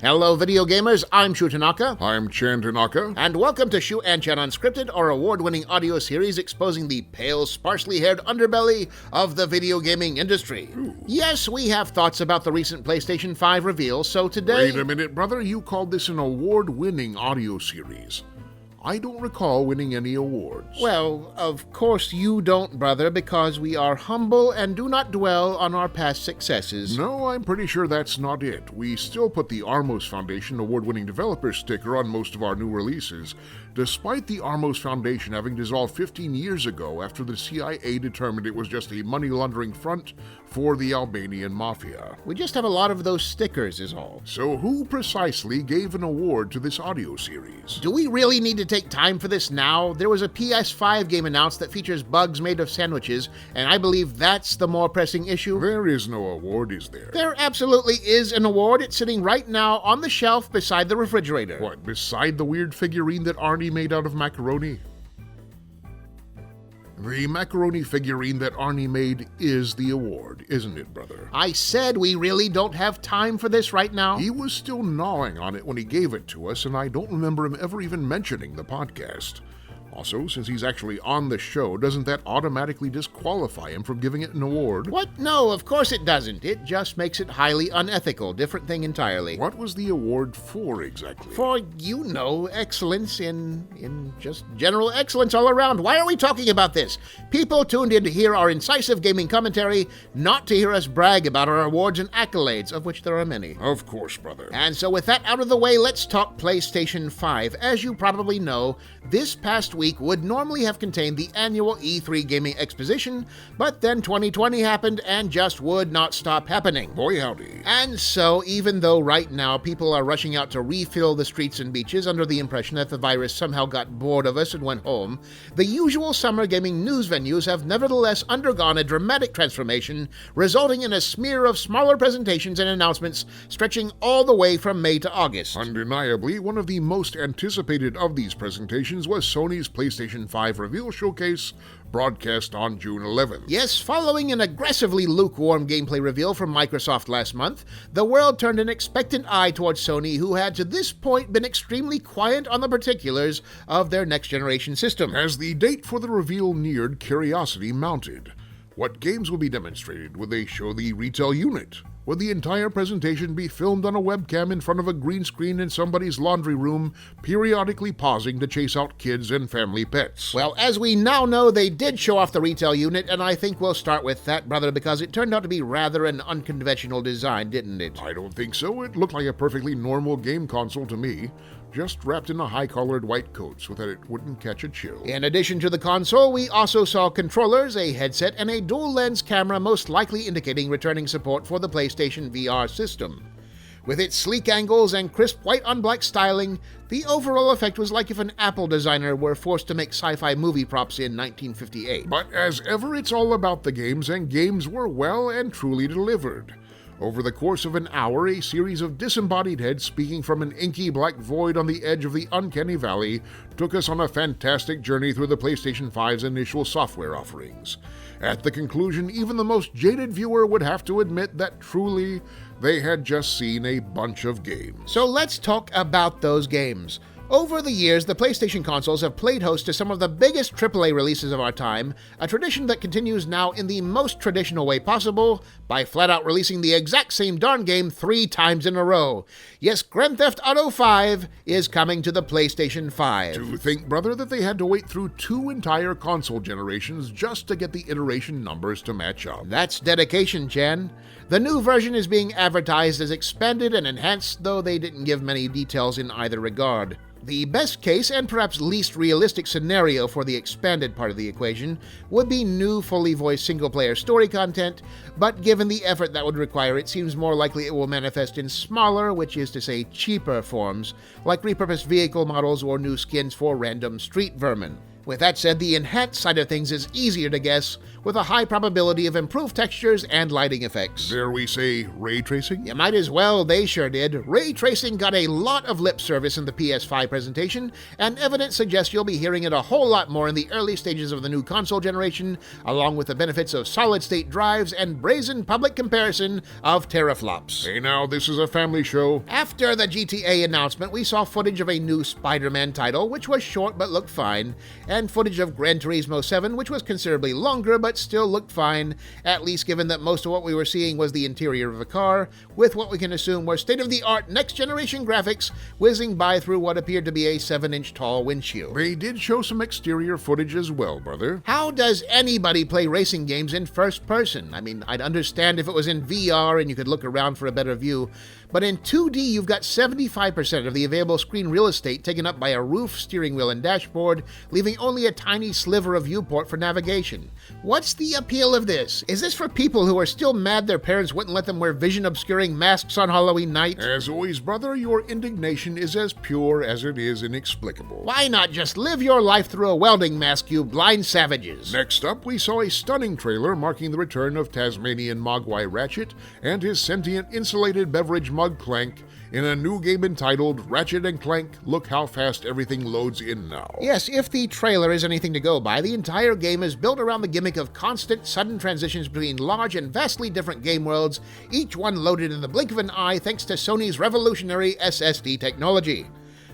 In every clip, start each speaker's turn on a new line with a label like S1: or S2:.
S1: Hello, video gamers. I'm Shu Tanaka.
S2: I'm Chan Tanaka.
S1: And welcome to Shu and Chan Unscripted, our award-winning audio series exposing the pale, sparsely-haired underbelly of the video gaming industry.
S2: Ooh.
S1: Yes, we have thoughts about the recent PlayStation 5 reveal, so today...
S2: Wait a minute, brother. You called this an award-winning audio series. I don't recall winning any awards.
S1: Well, of course you don't, brother, because we are humble and do not dwell on our past successes.
S2: No, I'm pretty sure that's not it. We still put the Armos Foundation award-winning developer sticker on most of our new releases, despite the Armos Foundation having dissolved 15 years ago after the CIA determined it was just a money laundering front for the Albanian mafia.
S1: We just have a lot of those stickers is all.
S2: So who precisely gave an award to this audio series?
S1: Do we really need to take time for this now? There was a PS5 game announced that features bugs made of sandwiches, and I believe that's the more pressing issue.
S2: There is no award, is there?
S1: There absolutely is an award. It's sitting right now on the shelf beside the refrigerator.
S2: What, beside the weird figurine that Arnie made out of macaroni? The macaroni figurine that Arnie made is the award, isn't it, brother?
S1: I said we really don't have time for this right now.
S2: He was still gnawing on it when he gave it to us, and I don't remember him ever even mentioning the podcast. Also, since he's actually on the show, doesn't that automatically disqualify him from giving it an award?
S1: What? No, of course it doesn't. It just makes it highly unethical. Different thing entirely.
S2: What was the award for exactly?
S1: For, excellence in just general excellence all around. Why are we talking about this? People tuned in to hear our incisive gaming commentary, not to hear us brag about our awards and accolades, of which there are many.
S2: Of course, brother.
S1: And so with that out of the way, let's talk PlayStation 5. As you probably know, this past week would normally have contained the annual E3 Gaming Exposition, but then 2020 happened and just would not stop happening.
S2: Boy howdy.
S1: And so, even though right now people are rushing out to refill the streets and beaches under the impression that the virus somehow got bored of us and went home, the usual summer gaming news venues have nevertheless undergone a dramatic transformation, resulting in a smear of smaller presentations and announcements stretching all the way from May to August.
S2: Undeniably, one of the most anticipated of these presentations was Sony's PlayStation 5 reveal showcase, broadcast on June 11th.
S1: Yes, following an aggressively lukewarm gameplay reveal from Microsoft last month, the world turned an expectant eye towards Sony, who had to this point been extremely quiet on the particulars of their next-generation system.
S2: As the date for the reveal neared, curiosity mounted. What games will be demonstrated? Would they show the retail unit? Would the entire presentation be filmed on a webcam in front of a green screen in somebody's laundry room, periodically pausing to chase out kids and family pets?
S1: Well, as we now know, they did show off the retail unit, and I think we'll start with that, brother, because it turned out to be rather an unconventional design, didn't it?
S2: I don't think so. It looked like a perfectly normal game console to me, just wrapped in a high-collared white coat so that it wouldn't catch a chill.
S1: In addition to the console, we also saw controllers, a headset, and a dual-lens camera, most likely indicating returning support for the PlayStation VR system. With its sleek angles and crisp white-on-black styling, the overall effect was like if an Apple designer were forced to make sci-fi movie props in 1958.
S2: But as ever, it's all about the games, and games were well and truly delivered. Over the course of an hour, a series of disembodied heads speaking from an inky black void on the edge of the uncanny valley took us on a fantastic journey through the PlayStation 5's initial software offerings. At the conclusion, even the most jaded viewer would have to admit that truly they had just seen a bunch of games.
S1: So let's talk about those games. Over the years, the PlayStation consoles have played host to some of the biggest AAA releases of our time, a tradition that continues now in the most traditional way possible, by flat out releasing the exact same darn game 3 times in a row. Yes, Grand Theft Auto 5 is coming to the PlayStation 5.
S2: To think, brother, that they had to wait through 2 entire console generations just to get the iteration numbers to match up.
S1: That's dedication, Chen. The new version is being advertised as expanded and enhanced, though they didn't give many details in either regard. The best case, and perhaps least realistic scenario for the expanded part of the equation, would be new fully voiced single-player story content, but given the effort that would require, it seems more likely it will manifest in smaller, which is to say cheaper forms, like repurposed vehicle models or new skins for random street vermin. With that said, the enhanced side of things is easier to guess, with a high probability of improved textures and lighting effects.
S2: Dare we say ray tracing?
S1: You might as well, they sure did. Ray tracing got a lot of lip service in the PS5 presentation, and evidence suggests you'll be hearing it a whole lot more in the early stages of the new console generation, along with the benefits of solid-state drives and brazen public comparison of teraflops.
S2: Hey now, this is a family show.
S1: After the GTA announcement, we saw footage of a new Spider-Man title, which was short but looked fine, and footage of Gran Turismo 7, which was considerably longer but still looked fine, at least given that most of what we were seeing was the interior of a car, with what we can assume were state-of-the-art next-generation graphics whizzing by through what appeared to be a 7-inch tall windshield.
S2: They did show some exterior footage as well, brother.
S1: How does anybody play racing games in first person? I mean, I'd understand if it was in VR and you could look around for a better view, but in 2D you've got 75% of the available screen real estate taken up by a roof, steering wheel, and dashboard, leaving only a tiny sliver of viewport for navigation. What's the appeal of this? Is this for people who are still mad their parents wouldn't let them wear vision-obscuring masks on Halloween night?
S2: As always, brother, your indignation is as pure as it is inexplicable.
S1: Why not just live your life through a welding mask, you blind savages?
S2: Next up, we saw a stunning trailer marking the return of Tasmanian Mogwai Ratchet and his sentient insulated beverage mug Clank in a new game entitled Ratchet & Clank, Look How Fast Everything Loads In Now.
S1: Yes, if the trailer is anything to go by, the entire game is built around the gimmick of constant, sudden transitions between large and vastly different game worlds, each one loaded in the blink of an eye thanks to Sony's revolutionary SSD technology.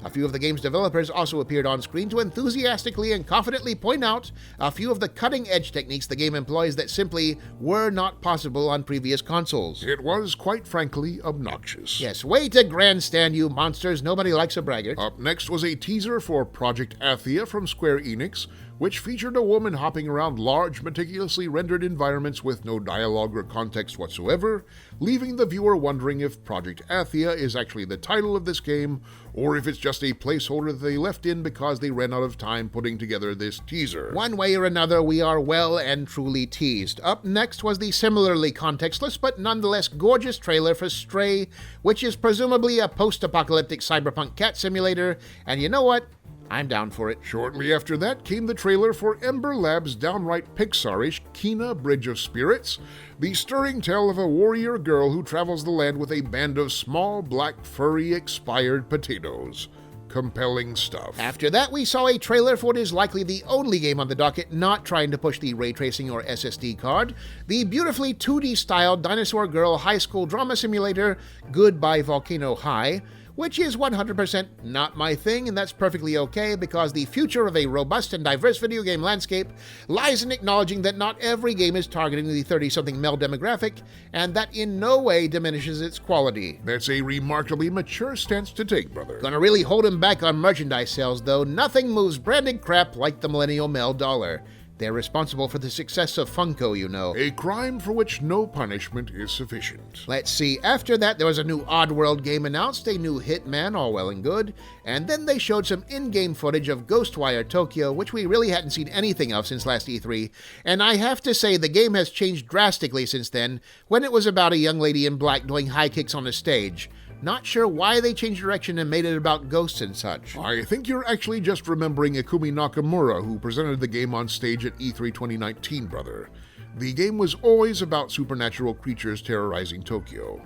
S1: A few of the game's developers also appeared on screen to enthusiastically and confidently point out a few of the cutting-edge techniques the game employs that simply were not possible on previous consoles.
S2: It was, quite frankly, obnoxious.
S1: Yes, way to grandstand, you monsters. Nobody likes a braggart.
S2: Up next was a teaser for Project Athia from Square Enix, which featured a woman hopping around large, meticulously rendered environments with no dialogue or context whatsoever, leaving the viewer wondering if Project Athia is actually the title of this game, or if it's just a placeholder that they left in because they ran out of time putting together this teaser.
S1: One way or another, we are well and truly teased. Up next was the similarly contextless but nonetheless gorgeous trailer for Stray, which is presumably a post-apocalyptic cyberpunk cat simulator, and you know what? I'm down for it.
S2: Shortly after that came the trailer for Ember Labs' downright Pixar-ish Kena Bridge of Spirits, the stirring tale of a warrior girl who travels the land with a band of small, black, furry, expired potatoes. Compelling stuff.
S1: After that, we saw a trailer for what is likely the only game on the docket not trying to push the ray tracing or SSD card, the beautifully 2D-styled Dinosaur Girl high school drama simulator Goodbye Volcano High, which is 100% not my thing, and that's perfectly okay because the future of a robust and diverse video game landscape lies in acknowledging that not every game is targeting the 30-something male demographic, and that in no way diminishes its quality.
S2: That's a remarkably mature stance to take, brother.
S1: Gonna really hold him back on merchandise sales, though. Nothing moves branded crap like the millennial male dollar. They're responsible for the success of Funko, you know.
S2: A crime for which no punishment is sufficient.
S1: Let's see, after that there was a new Oddworld game announced, a new Hitman, all well and good, and then they showed some in-game footage of Ghostwire Tokyo, which we really hadn't seen anything of since last E3, and I have to say the game has changed drastically since then, when it was about a young lady in black doing high kicks on a stage. Not sure why they changed direction and made it about ghosts and such.
S2: I think you're actually just remembering Ikumi Nakamura, who presented the game on stage at E3 2019, brother. The game was always about supernatural creatures terrorizing Tokyo.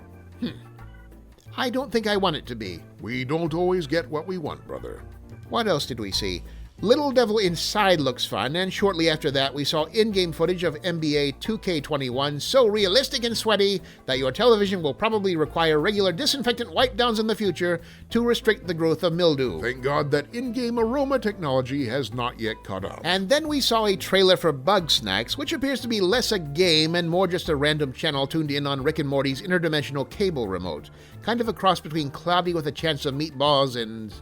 S1: I don't think I want it to be.
S2: We don't always get what we want, brother.
S1: What else did we see? Little Devil Inside looks fun, and shortly after that we saw in-game footage of NBA 2K21 so realistic and sweaty that your television will probably require regular disinfectant wipe-downs in the future to restrict the growth of mildew.
S2: Thank God that in-game aroma technology has not yet caught up.
S1: And then we saw a trailer for Bug Snacks, which appears to be less a game and more just a random channel tuned in on Rick and Morty's interdimensional cable remote. Kind of a cross between Cloudy with a Chance of Meatballs and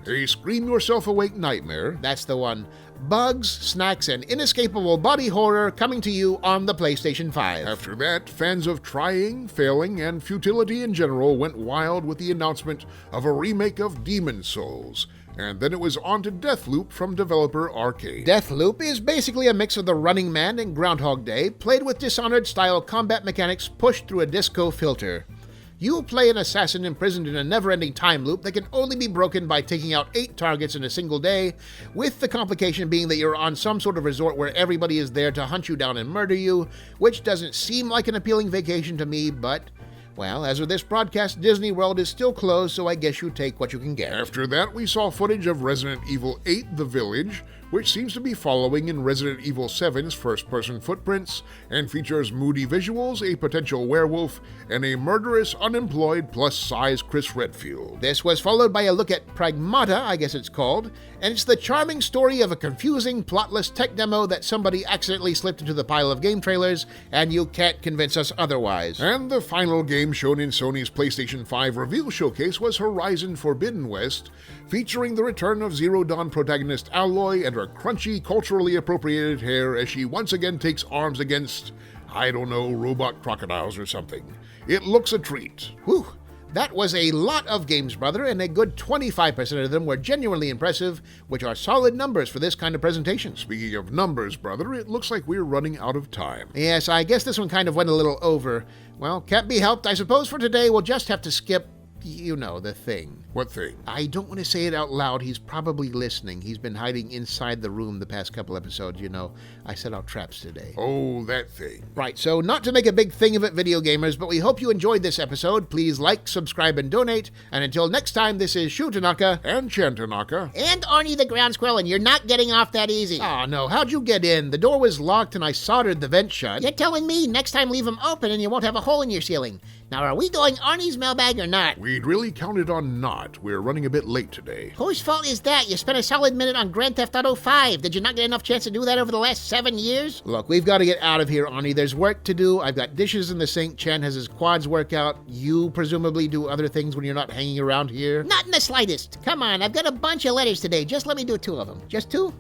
S2: a scream-yourself-awake nightmare.
S1: That's the one. Bugs, snacks, and inescapable body horror coming to you on the PlayStation 5.
S2: After that, fans of trying, failing, and futility in general went wild with the announcement of a remake of Demon's Souls. And then it was on to Deathloop from developer Arcade.
S1: Deathloop is basically a mix of The Running Man and Groundhog Day, played with Dishonored-style combat mechanics pushed through a disco filter. You play an assassin imprisoned in a never-ending time loop that can only be broken by taking out 8 targets in a single day, with the complication being that you're on some sort of resort where everybody is there to hunt you down and murder you, which doesn't seem like an appealing vacation to me, but... well, as of this broadcast, Disney World is still closed, so I guess you take what you can get.
S2: After that, we saw footage of Resident Evil 8: The Village, which seems to be following in Resident Evil 7's first-person footprints, and features moody visuals, a potential werewolf, and a murderous, unemployed, plus-size Chris Redfield.
S1: This was followed by a look at Pragmata, I guess it's called, and it's the charming story of a confusing, plotless tech demo that somebody accidentally slipped into the pile of game trailers, and you can't convince us otherwise.
S2: And the final game shown in Sony's PlayStation 5 reveal showcase was Horizon Forbidden West, featuring the return of Zero Dawn protagonist Aloy and her crunchy, culturally appropriated hair as she once again takes arms against, I don't know, robot crocodiles or something. It looks a treat.
S1: Whew. That was a lot of games, brother, and a good 25% of them were genuinely impressive, which are solid numbers for this kind of presentation.
S2: Speaking of numbers, brother, it looks like we're running out of time.
S1: Yes, I guess this one kind of went a little over. Well, can't be helped. I suppose for today we'll just have to skip, you know, the thing.
S2: What thing?
S1: I don't want to say it out loud. He's probably listening. He's been hiding inside the room the past couple episodes, you know. I set out traps today.
S2: Oh, that thing.
S1: Right, so not to make a big thing of it, video gamers, but we hope you enjoyed this episode. Please like, subscribe, and donate. And until next time, this is Shu Tanaka.
S2: And Chen Tanaka.
S3: And Arnie the Ground Squirrel, and you're not getting off that easy.
S1: Aw, no. How'd you get in? The door was locked and I soldered the vent shut.
S3: You're telling me next time leave them open and you won't have a hole in your ceiling. Now, are we going Arnie's mailbag or not?
S2: We'd really counted on not. We're running a bit late today.
S3: Whose fault is that? You spent a solid minute on Grand Theft Auto 5. Did you not get enough chance to do that over the last 7 years?
S1: Look, we've got to get out of here, Arnie. There's work to do. I've got dishes in the sink. Chen has his quads workout. You presumably do other things when you're not hanging around here.
S3: Not in the slightest. Come on, I've got a bunch of letters today. Just let me do 2 of them. Just 2?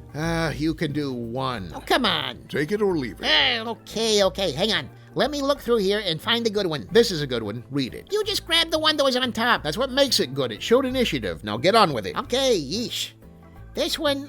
S1: You can do 1.
S3: Oh, come on.
S2: Take it or leave it.
S3: Okay. Hang on. Let me look through here and find the good one.
S1: This is a good one. Read it.
S3: You just grabbed the one that was on top.
S1: That's what makes it good. It showed initiative. Now get on with it.
S3: Okay, yeesh. This one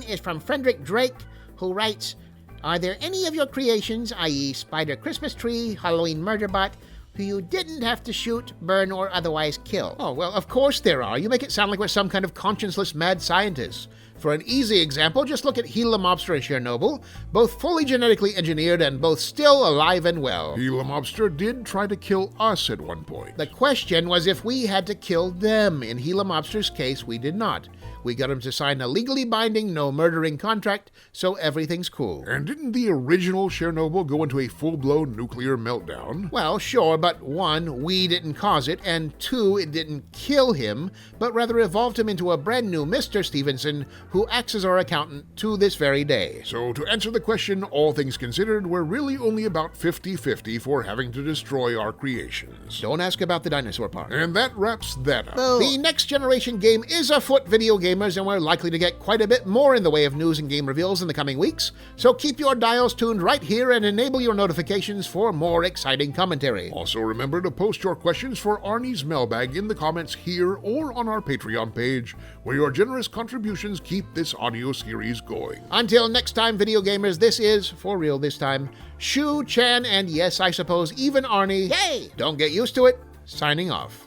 S3: is from Frederick Drake, who writes, are there any of your creations, i.e. Spider Christmas Tree, Halloween Murderbot, who you didn't have to shoot, burn, or otherwise kill?
S1: Oh, well, of course there are. You make it sound like we're some kind of conscienceless mad scientists. For an easy example, just look at Gila Mobster and Chernobyl, both fully genetically engineered and both still alive and well.
S2: Gila Mobster did try to kill us at one point.
S1: The question was if we had to kill them. In Gila Mobster's case, we did not. We got him to sign a legally binding no murdering contract, so everything's cool.
S2: And didn't the original Chernobyl go into a full-blown nuclear meltdown?
S1: Well, sure, but 1, we didn't cause it, and 2, it didn't kill him, but rather evolved him into a brand new Mr. Stevenson, who acts as our accountant to this very day.
S2: So to answer the question, all things considered, we're really only about 50-50 for having to destroy our creations.
S1: Don't ask about the dinosaur part.
S2: And that wraps that up.
S1: The next generation game is afoot, video gamers, and we're likely to get quite a bit more in the way of news and game reveals in the coming weeks, so keep your dials tuned right here and enable your notifications for more exciting commentary.
S2: Also remember to post your questions for Arnie's mailbag in the comments here or on our Patreon page, where your generous contributions keep this audio series going.
S1: Until next time, video gamers, this is, for real this time, Shu, Chan, and yes, I suppose even Arnie.
S3: Yay!
S1: Don't get used to it. Signing off.